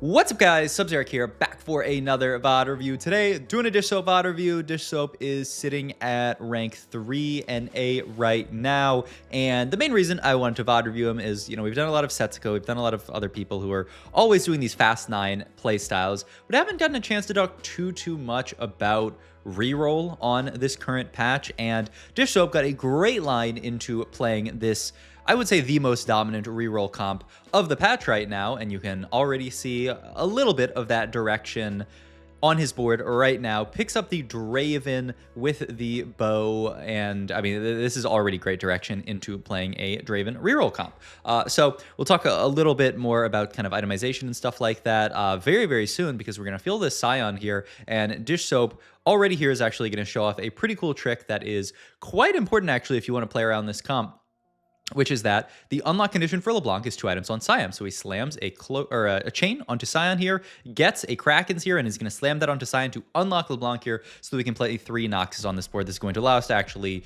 What's up, guys? Sub-Zeric here, back for another VOD review. Today, doing a Dishsoap VOD review. Dishsoap is sitting at rank 3 NA right now, and the main reason I wanted to VOD review him is, we've done a lot of Setsuko, we've done a lot of other people who are always doing these Fast 9 playstyles, but haven't gotten a chance to talk too much about Reroll on this current patch, and Dishsoap got a great line into playing this, I would say, the most dominant reroll comp of the patch right now, and you can already see a little bit of that direction on his board right now. Picks up the Draven with the bow, and I mean, this is already great direction into playing a Draven reroll comp. So we'll talk a little bit more about kind of itemization and stuff like that very soon, because we're going to feel this Scion here, and Dishsoap already here is actually going to show off a pretty cool trick that is quite important, actually, if you want to play around this comp, which is that the unlock condition for LeBlanc is 2 items on Scion. So he slams a chain onto Scion here, gets a Kraken's here, and is going to slam that onto Scion to unlock LeBlanc here, so that we can play 3 Noxes on this board. This is going to allow us to actually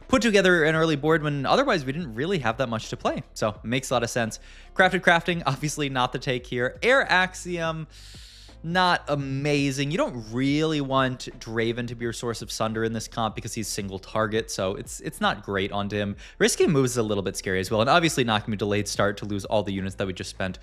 put together an early board when otherwise we didn't really have that much to play. So it makes a lot of sense. Crafting, obviously not the take here. Air Axiom, not amazing. You don't really want Draven to be your source of Sunder in this comp because he's single target, so it's not great onto him. Risky moves is a little bit scary as well, and obviously not going to be delayed start to lose all the units that we just spent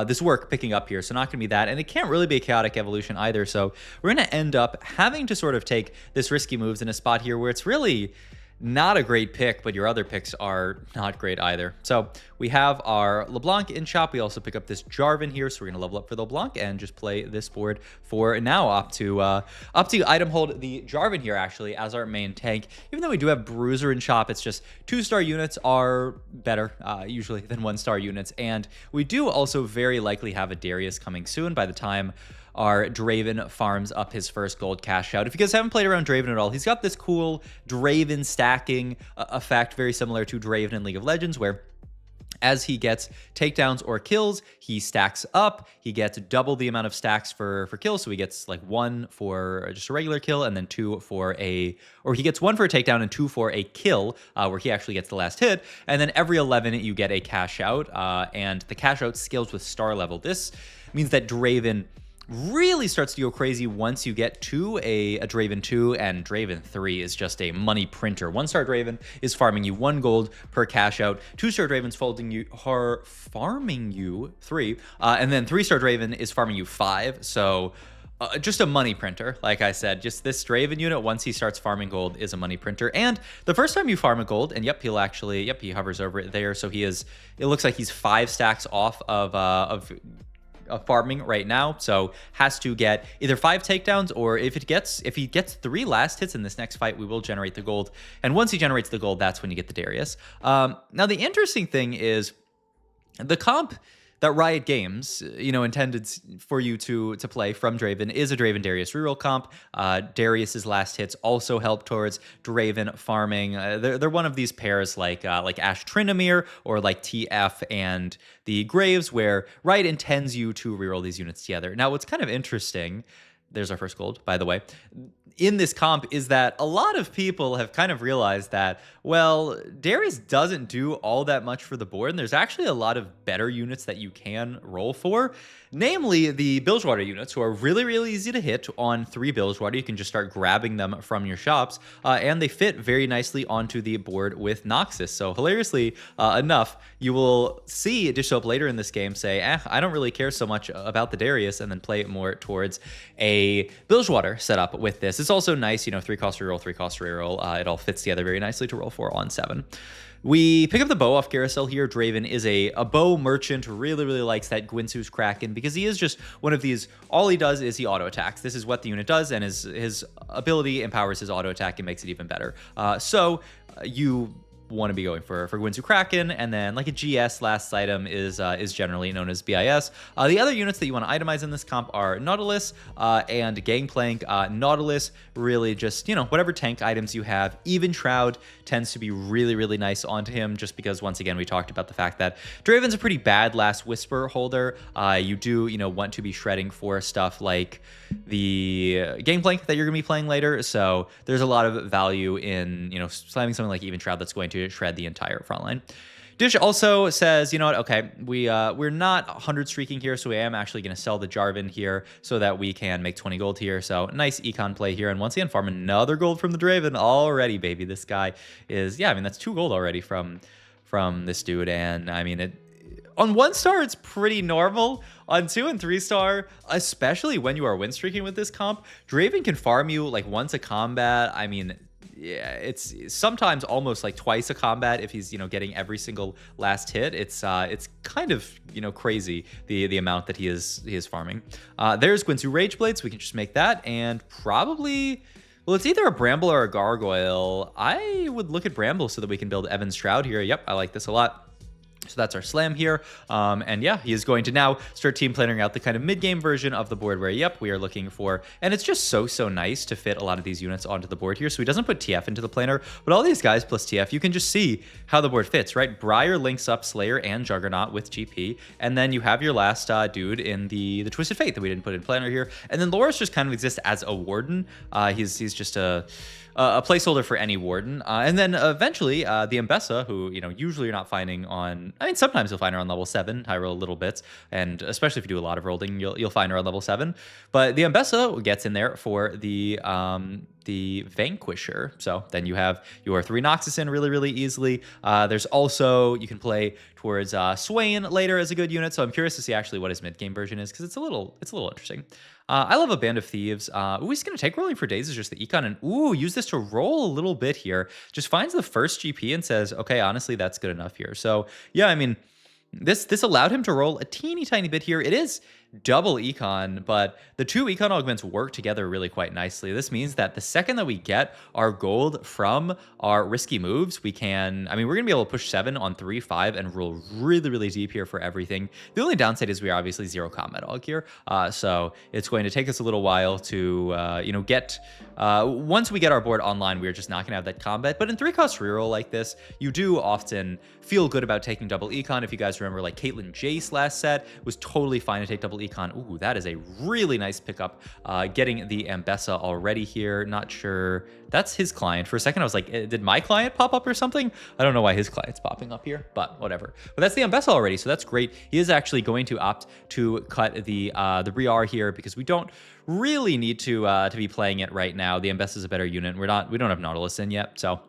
this work picking up here, so not going to be that, and it can't really be a chaotic evolution either, so we're going to end up having to sort of take this risky moves in a spot here where it's really not a great pick, but your other picks are not great either. So we have our LeBlanc in shop. We also pick up this Jarvan here, so we're gonna level up for the LeBlanc and just play this board for now up to item hold the Jarvan here actually as our main tank. Even though we do have Bruiser in shop, it's just 2-star units are better usually than 1-star units, and we do also very likely have a Darius coming soon by the time our Draven farms up his first gold cash out. If you guys haven't played around Draven at all, he's got this cool Draven stacking effect, very similar to Draven in League of Legends, where as he gets takedowns or kills, he stacks up. He gets double the amount of stacks for kills. So he gets like 1 for just a regular kill, and then 2 for or he gets 1 for a takedown and 2 for a kill, where he actually gets the last hit. And then every 11, you get a cash out, and the cash out scales with star level. This means that Draven really starts to go crazy once you get to a Draven 2, and Draven 3 is just a money printer. 1-star Draven is farming you 1 gold per cash out. 2-star Draven's farming you 3, and then 3-star Draven is farming you 5. So just a money printer. Like I said, just this Draven unit, once he starts farming gold, is a money printer. And the first time you farm a gold, and he hovers over it there. So it looks like he's 5 stacks off of farming right now, so has to get either 5 takedowns, or if he gets 3 last hits in this next fight, we will generate the gold. And once he generates the gold, that's when you get the Darius. Now the interesting thing is the comp that Riot Games, intended for you to play from Draven is a Draven Darius reroll comp. Darius's last hits also help towards Draven farming. They're one of these pairs like Ashe Tryndamere or like TF and the Graves, where Riot intends you to reroll these units together. Now, what's kind of interesting, there's our first gold, by the way, in this comp, is that a lot of people have kind of realized that, well, Darius doesn't do all that much for the board, and there's actually a lot of better units that you can roll for, namely the Bilgewater units, who are really easy to hit on 3 Bilgewater. You can just start grabbing them from your shops, and they fit very nicely onto the board with Noxus. So hilariously enough, you will see Dishsoap later in this game say, I don't really care so much about the Darius, and then play it more towards a Bilgewater setup with this. It's also nice, 3-cost reroll, 3-cost reroll. It all fits together very nicely to roll for on 7. We pick up the bow off Carousel here. Draven is a bow merchant, really likes that Gwynsu's Kraken, because he is just one of these, all he does is he auto attacks. This is what the unit does, and his ability empowers his auto attack and makes it even better. So you want to be going for Gwynsu Kraken, and then like a GS last item is generally known as BIS. The other units that you want to itemize in this comp are Nautilus and Gangplank. Nautilus really just, whatever tank items you have. Even Shroud tends to be really nice onto him, just because, once again, we talked about the fact that Draven's a pretty bad last whisper holder. You do, want to be shredding for stuff like the Gangplank that you're going to be playing later, so there's a lot of value in, slamming something like Even Shroud that's going to shred the entire front line. Dish also says, you know what? Okay, we're not 100 streaking here, so I am actually going to sell the Jarvan here so that we can make 20 gold here. So nice econ play here, and once again farm another gold from the Draven already, baby. This guy is, yeah, I mean that's 2 gold already from this dude, and I mean it. On 1 star, it's pretty normal. On 2 and 3 star, especially when you are win streaking with this comp, Draven can farm you like once a combat. I mean, yeah, it's sometimes almost like twice a combat if he's, you know, getting every single last hit. It's kind of, you know, crazy the amount that he is farming. There's Guinsoo Rage Blades. We can just make that, and probably, well, it's either a Bramble or a Gargoyle. I would look at Bramble so that we can build Evan Stroud here. Yep, I like this a lot. So that's our slam here. And yeah, he is going to now start team planning out the kind of mid-game version of the board where, yep, we are looking for, and it's just so nice to fit a lot of these units onto the board here. So he doesn't put TF into the planner, but all these guys plus TF, you can just see how the board fits, right? Briar links up Slayer and Juggernaut with GP, and then you have your last dude in the Twisted Fate that we didn't put in planner here. And then Loris just kind of exists as a warden. He's just a placeholder for any warden. And then eventually the Ambessa, who, you know, usually you're not finding on, I mean, sometimes you'll find her on level 7, high roll little bits, and especially if you do a lot of rolling, you'll find her on level 7. But the Ambessa gets in there for the Vanquisher. So then you have your 3 Noxus in really easily. There's also, you can play towards Swain later as a good unit. So I'm curious to see actually what his mid-game version is, because it's a little interesting. I love a Band of Thieves. Ooh, he's going to take rolling for days is just the econ, and ooh, use this to roll a little bit here. Just finds the first GP and says, okay, honestly, that's good enough here. So yeah, I mean, this allowed him to roll a teeny tiny bit here. It is double econ, but the 2 econ augments work together really quite nicely. This means that the second that we get our gold from our risky moves, we can, I mean, we're gonna be able to push 7 on 3, 5 and roll really deep here for everything. The only downside is we are obviously 0 combat aug here, so it's going to take us a little while to you know, get once we get our board online, we're just not gonna have that combat. But in 3-cost reroll like this, you do often feel good about taking double econ. If you guys remember, like Caitlyn Jace last set was totally fine to take double econ. Ooh, that is a really nice pickup. Getting the Ambessa already here. Not sure. That's his client. For a second, I was like, did my client pop up or something? I don't know why his client's popping up here, but whatever. But that's the Ambessa already, so that's great. He is actually going to opt to cut the Briar here because we don't really need to be playing it right now. The Ambessa is a better unit. We don't have Nautilus in yet, so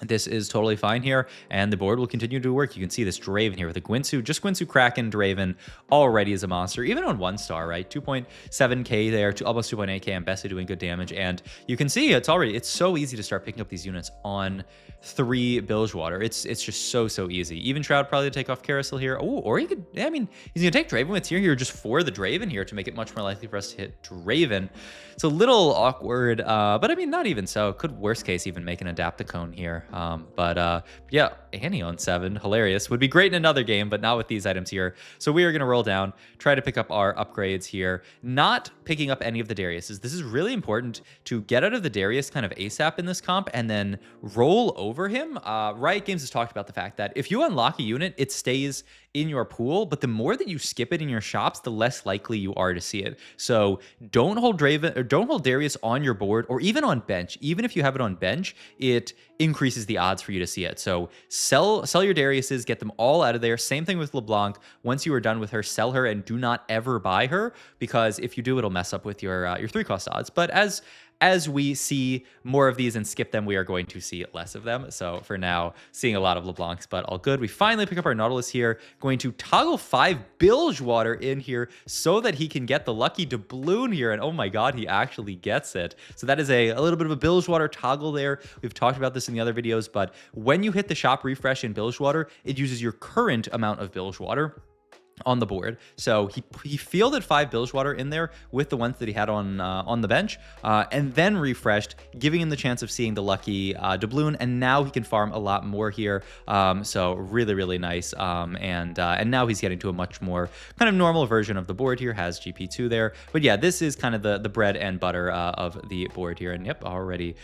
this is totally fine here, and the board will continue to work. You can see this Draven here with a Guinsoo, just Guinsoo Kraken Draven already is a monster, even on 1 star, right? 2.7k there, to almost 2.8k, Ambessa doing good damage, and you can see it's so easy to start picking up these units on 3 Bilgewater. It's just so easy. Even Shroud probably to take off Carousel here. Oh, or he could, I mean, he's gonna take Draven with Tear here just for the Draven here to make it much more likely for us to hit Draven. It's a little awkward, but I mean, not even so. Could worst case even make an Adaptacone here. But yeah, Annie on 7, hilarious. Would be great in another game, but not with these items here. So we are gonna roll down, try to pick up our upgrades here, not picking up any of the Dariuses. This is really important to get out of the Darius kind of ASAP in this comp and then roll over him. Riot Games has talked about the fact that if you unlock a unit, it stays in your pool, but the more that you skip it in your shops, the less likely you are to see it. So don't hold Draven, or don't hold Darius on your board, or even on bench. Even if you have it on bench, it increases the odds for you to see it. So sell your Dariuses, get them all out of there. Same thing with LeBlanc. Once you are done with her, sell her and do not ever buy her, because if you do, it'll mess up with your 3-cost odds. But as we see more of these and skip them, we are going to see less of them. So for now, seeing a lot of LeBlancs, but all good. We finally pick up our Nautilus here, going to toggle 5 Bilgewater in here so that he can get the lucky doubloon here. And oh my God, he actually gets it. So that is a little bit of a Bilgewater toggle there. We've talked about this in the other videos, but when you hit the shop refresh in Bilgewater, it uses your current amount of Bilgewater on the board. So he fielded 5 Bilgewater in there with the ones that he had on the bench, and then refreshed, giving him the chance of seeing the lucky doubloon, and now he can farm a lot more here. So really nice. And now he's getting to a much more kind of normal version of the board here, has GP2 there. But yeah, this is kind of the bread and butter of the board here. And yep, already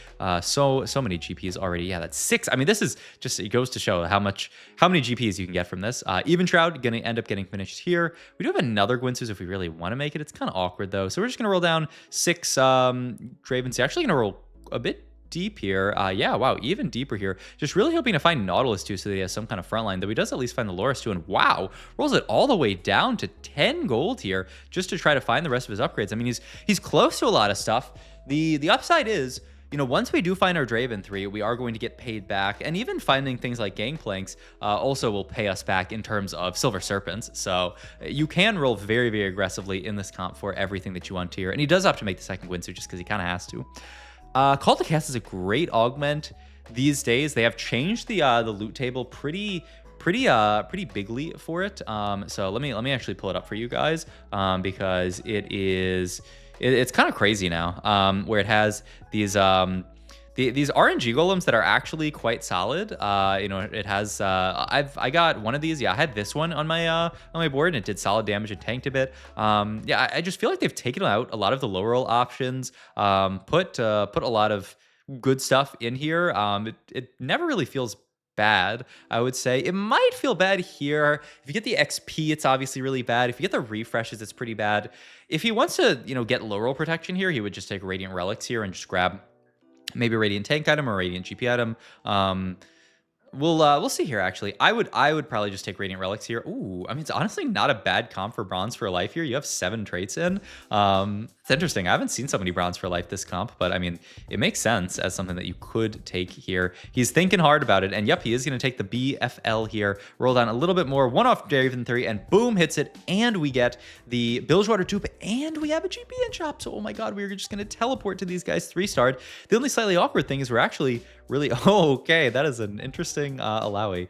so many GPs already. Yeah, that's 6. I mean, this is just, it goes to show how many GPs you can get from this. Even Shroud gonna end up getting finished here. We do have another Guinsoo's if we really want to make it. It's kind of awkward though. So we're just going to roll down 6 Dravens. Actually going to roll a bit deep here. Yeah, wow, even deeper here. Just really hoping to find Nautilus too, so that he has some kind of front line, though he does at least find the Loris too, and wow, rolls it all the way down to 10 gold here just to try to find the rest of his upgrades. I mean, he's close to a lot of stuff. The upside is, you know, once we do find our Draven 3, we are going to get paid back, and even finding things like Gangplanks also will pay us back in terms of Silver Serpents. So you can roll very, very aggressively in this comp for everything that you want here, and he does have to make the second Gwynsu just because he kind of has to. Call to Cast is a great augment these days. They have changed the loot table pretty bigly for it. So let me actually pull it up for you guys, because it's kind of crazy now, where it has these these RNG golems that are actually quite solid. You know, it has I got one of these. Yeah, I had this one on my board, and it did solid damage and tanked a bit. Yeah, I just feel like they've taken out a lot of the low roll options, put a lot of good stuff in here. It never really feels bad, I would say. It might feel bad here. If you get the XP, it's obviously really bad. If you get the refreshes, it's pretty bad. If he wants to, you know, get low roll protection here, he would just take Radiant Relics here and just grab maybe a Radiant Tank item or a Radiant GP item. We'll see here, actually. I would probably just take Radiant Relics here. Ooh, I mean, it's honestly not a bad comp for Bronze for Life here. You have 7 traits in. It's interesting. I haven't seen so many Bronze for Life this comp, but I mean, it makes sense as something that you could take here. He's thinking hard about it, and yep, he is going to take the BFL here, roll down a little bit more, one off Draven 3, and boom, hits it, and we get the Bilgewater dupe, and we have a GP in shop. So, oh my god, we're just going to teleport to these guys 3-starred. The only slightly awkward thing is we're actually really, oh, okay, that is an interesting Alawi.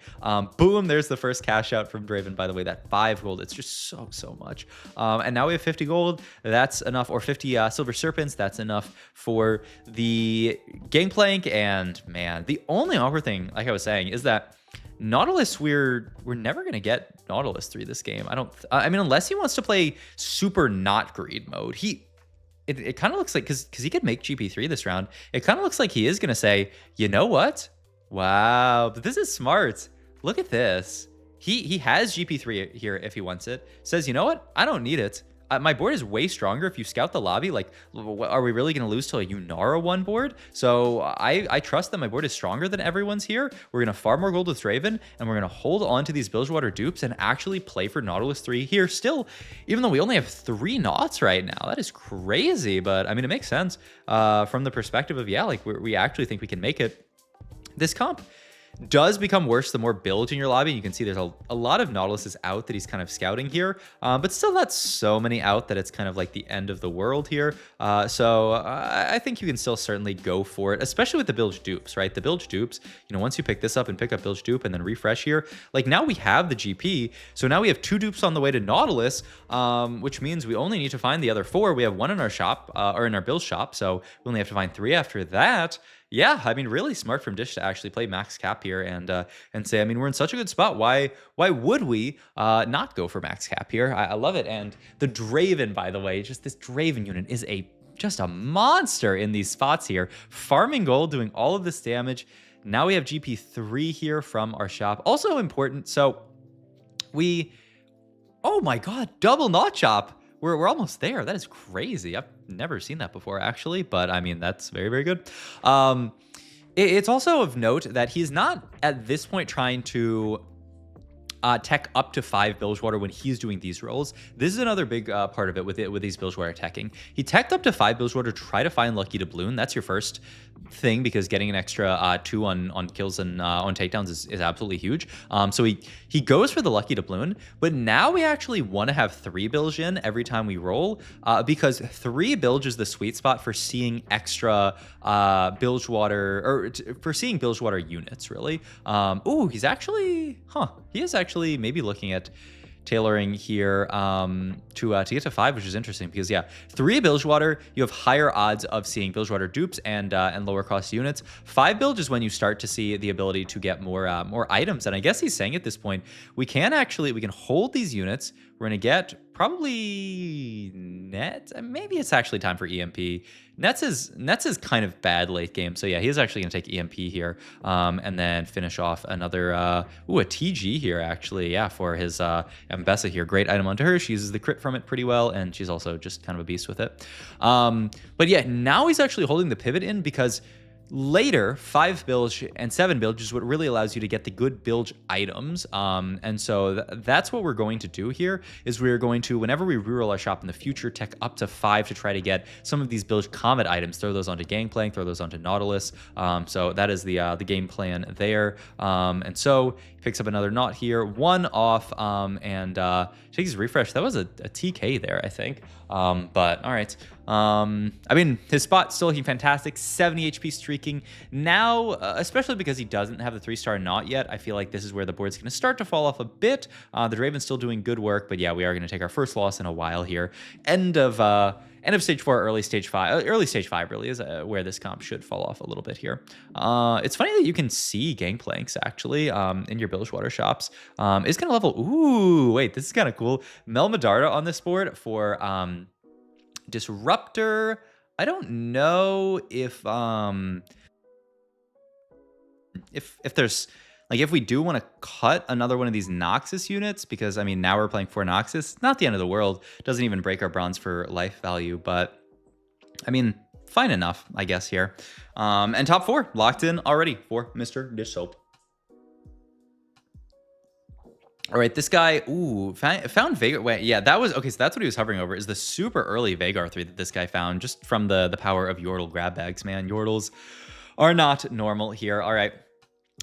Boom, there's the first cash out from Draven, by the way, that 5 gold. It's just so much. And now we have 50 gold. That's enough, or 50 Silver Serpents. That's enough for the Gangplank. And man, the only awkward thing, like I was saying, is that Nautilus, we're never going to get Nautilus 3 this game. I mean, unless he wants to play super not greed mode. It kind of looks like, because he could make GP3 this round, it kind of looks like he is going to say, you know what? Wow, but this is smart. Look at this. He has GP3 here if he wants it. Says, you know what? I don't need it. My board is way stronger. If you scout the lobby, like, are we really going to lose to a Yunara 1 board? So I trust that my board is stronger than everyone's here. We're going to farm more gold with Draven, and we're going to hold on to these Bilgewater dupes and actually play for Nautilus 3 here still, even though we only have 3 Nauts right now. That is crazy, but I mean, it makes sense from the perspective of, yeah, like we actually think we can make it. This comp does become worse the more bilge in your lobby. You can see there's a lot of Nautiluses out that he's kind of scouting here, but still not so many out that it's kind of like the end of the world here. So I think you can still certainly go for it, especially with the bilge dupes, right? The bilge dupes, you know, once you pick this up and pick up bilge dupe and then refresh here, like now we have the GP. So now we have 2 dupes on the way to Nautilus, which means we only need to find the other 4. We have 1 in our shop, or in our bilge shop. So we only have to find 3 after that. Yeah, I mean, really smart from Dish to actually play max cap here and say, I mean, we're in such a good spot. Why would we not go for max cap here? I love it. And the Draven, by the way, just this Draven unit is just a monster in these spots here. Farming gold, doing all of this damage. Now we have GP3 here from our shop. Also important, so oh my god, double Knot Chop. We're almost there. That is crazy. I've never seen that before, actually, but I mean, that's very, very good. It's also of note that he's not at this point trying to tech up to 5 Bilgewater when he's doing these rolls. This is another big part of it with these Bilgewater teching. He teched up to 5 Bilgewater to try to find Lucky Doubloon. That's your first thing, because getting an extra 2 on kills and on takedowns is absolutely huge. So he goes for the Lucky Doubloon, but now we actually want to have 3 bilge in every time we roll, because 3 bilge is the sweet spot for seeing extra Bilgewater, or for seeing Bilgewater units, really. Ooh, he is actually maybe looking at tailoring here to get to 5, which is interesting, because yeah, 3 Bilgewater, you have higher odds of seeing Bilgewater dupes and lower cost units. 5 bilge is when you start to see the ability to get more items, and I guess he's saying at this point we can hold these units. We're gonna get probably net. Maybe it's actually time for EMP. Nets is kind of bad late game, so yeah, he's actually gonna take EMP here, and then finish off another a TG here, actually, yeah, for his Ambessa here. Great item onto her. She uses the crit from it pretty well, and she's also just kind of a beast with it. But yeah, now he's actually holding the pivot in, because Later, 5 bilge and 7 bilge is what really allows you to get the good bilge items. And so that's what we're going to do here is we're going to, whenever we reroll our shop in the future, tech up to 5 to try to get some of these bilge comet items, throw those onto Gangplank, throw those onto Nautilus. So that is the game plan there. And so he picks up another knot here, 1 off, and takes his refresh. That was a TK there, I think. But all right. I mean, his spot's still looking fantastic, 70 HP streaking. Now, especially because he doesn't have the 3-star knot yet, I feel like this is where the board's going to start to fall off a bit. The Draven's still doing good work, but yeah, we are going to take our first loss in a while here. End of stage 4, early stage 5. Early stage 5 really is where this comp should fall off a little bit here. It's funny that you can see Gangplanks actually in your Bilgewater shops. It's going to level. Ooh, wait, this is kind of cool. Mel Medarda on this board for Disruptor. I don't know if there's like, if we do want to cut another one of these Noxus units, because I mean, now we're playing 4 Noxus, not the end of the world. Doesn't even break our bronze for life value, but I mean, fine enough, I guess here. And top 4 locked in already for Mr. Dishsoap. All right, this guy, ooh, found Vagar. Wait, yeah, that was, okay, so that's what he was hovering over, is the super early Vagar 3 that this guy found, just from the power of Yordle grab bags, man. Yordles are not normal here. All right,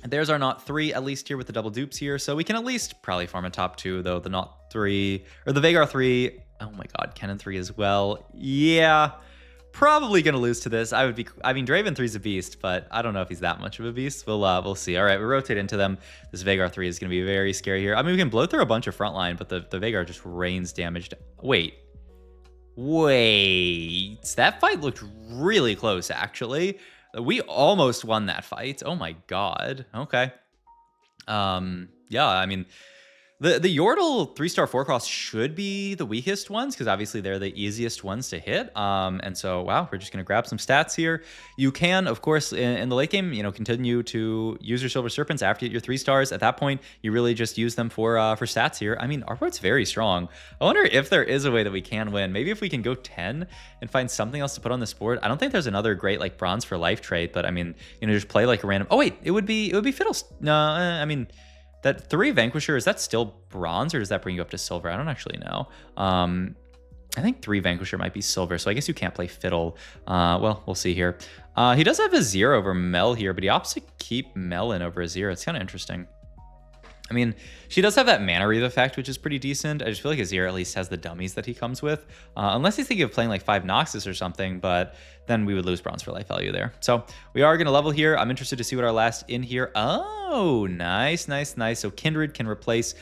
there's our knot 3, at least here with the double dupes here, so we can at least probably farm a top 2, though the knot 3, or the Vagar 3, oh my god, Cannon 3 as well. Yeah, probably gonna lose to this. I mean, Draven 3 is a beast, but I don't know if he's that much of a beast. We'll see. All right, we rotate into them. This Vagar 3 is gonna be very scary here. I mean, we can blow through a bunch of frontline, but the Vagar just rains damage. Wait, that fight looked really close, actually. We almost won that fight. Oh my god. Okay. Yeah, I mean, the Yordle 3-star 4-cross should be the weakest ones, because obviously they're the easiest ones to hit. And so, wow, we're just going to grab some stats here. You can, of course, in the late game, you know, continue to use your Silver Serpents after you get your 3 stars. At that point, you really just use them for stats here. I mean, our board's very strong. I wonder if there is a way that we can win. Maybe if we can go 10 and find something else to put on this board. I don't think there's another great, like, bronze for life trade, but I mean, you know, just play like a random... Oh, wait, it would be Fiddle... No, I mean... That 3 Vanquisher, is that still bronze, or does that bring you up to silver? I don't actually know. I think 3 Vanquisher might be silver, so I guess you can't play Fiddle. Well, we'll see here. He does have Azir over Mel here, but he opts to keep Mel in over Azir. It's kind of interesting. I mean, she does have that Mana Reave effect, which is pretty decent. I just feel like Azir at least has the dummies that he comes with. Unless he's thinking of playing like 5 Noxus or something, but then we would lose bronze for life value there. So we are going to level here. I'm interested to see what our last in here. Oh, nice, nice, nice. So Kindred can replace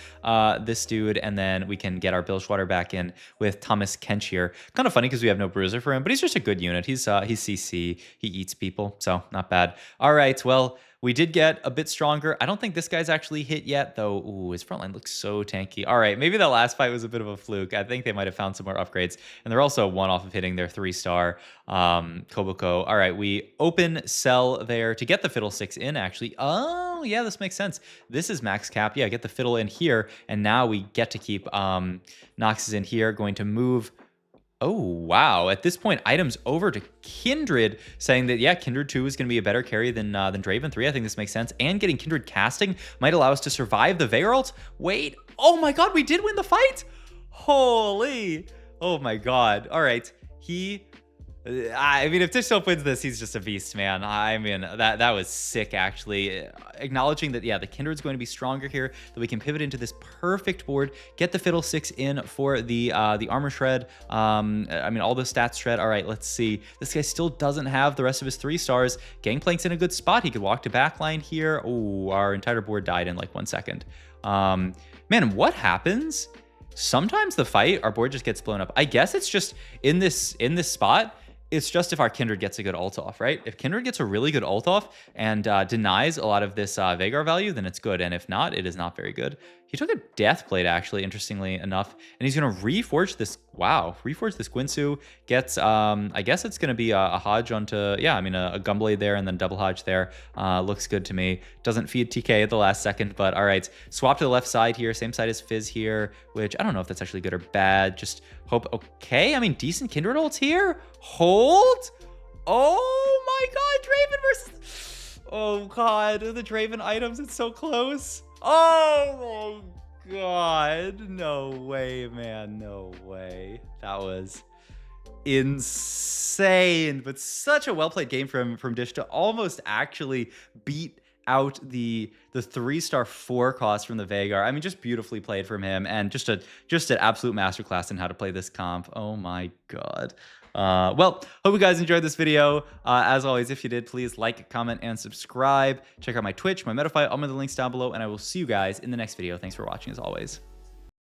this dude, and then we can get our Bilgewater back in with Thomas Kench here. Kind of funny because we have no Bruiser for him, but he's just a good unit. He's CC. He eats people, so not bad. All right, well, we did get a bit stronger. I don't think this guy's actually hit yet, though. Ooh, his frontline looks so tanky. All right, maybe the last fight was a bit of a fluke. I think they might have found some more upgrades, and they're also 1 off of hitting their 3-star Koboko. All right, we open sell there to get the Fiddlesticks in, actually. Oh, yeah, this makes sense. This is max cap. Yeah, get the Fiddle in here, and now we get to keep Noxus in here. Going to move... Oh, wow. At this point, items over to Kindred, saying that, yeah, Kindred 2 is going to be a better carry than Draven 3. I think this makes sense. And getting Kindred casting might allow us to survive the Vagar ult. Wait. Oh, my God. We did win the fight. Holy. Oh, my God. All right. I mean, if Dishsoap wins this, he's just a beast, man. I mean, that was sick, actually. Acknowledging that, yeah, the Kindred's going to be stronger here, that we can pivot into this perfect board, get the Fiddlesticks in for the Armor Shred. I mean, all the stats shred. All right, let's see. This guy still doesn't have the rest of his 3 stars. Gangplank's in a good spot. He could walk to backline here. Oh, our entire board died in like 1 second. Man, what happens? Sometimes the fight, our board just gets blown up. I guess it's just in this spot. It's just if our Kindred gets a good ult off, right? If Kindred gets a really good ult off and denies a lot of this Vagar value, then it's good. And if not, it is not very good. He took a Death Plate, actually, interestingly enough. And he's going to reforge this. Wow. Reforge this Guinsoo. Gets, I guess it's going to be a Hodge onto, yeah, I mean, a Gunblade there and then double Hodge there. Looks good to me. Doesn't feed TK at the last second, but all right. Swap to the left side here. Same side as Fizz here, which I don't know if that's actually good or bad. Just hope, okay. I mean, decent Kindred ults here. Hold. Oh my god, Draven versus... Oh god, the Draven items, it's so close. Oh my god. No way, man. No way. That was insane, but such a well-played game from Dish to almost actually beat out the 3-star 4 cost from the Veigar. I mean, just beautifully played from him, and just an absolute masterclass in how to play this comp. Oh my god. Well, hope you guys enjoyed this video. As always, if you did, please like, comment, and subscribe. Check out my Twitch, my Metafy, all my links down below, and I will see you guys in the next video. Thanks for watching, as always.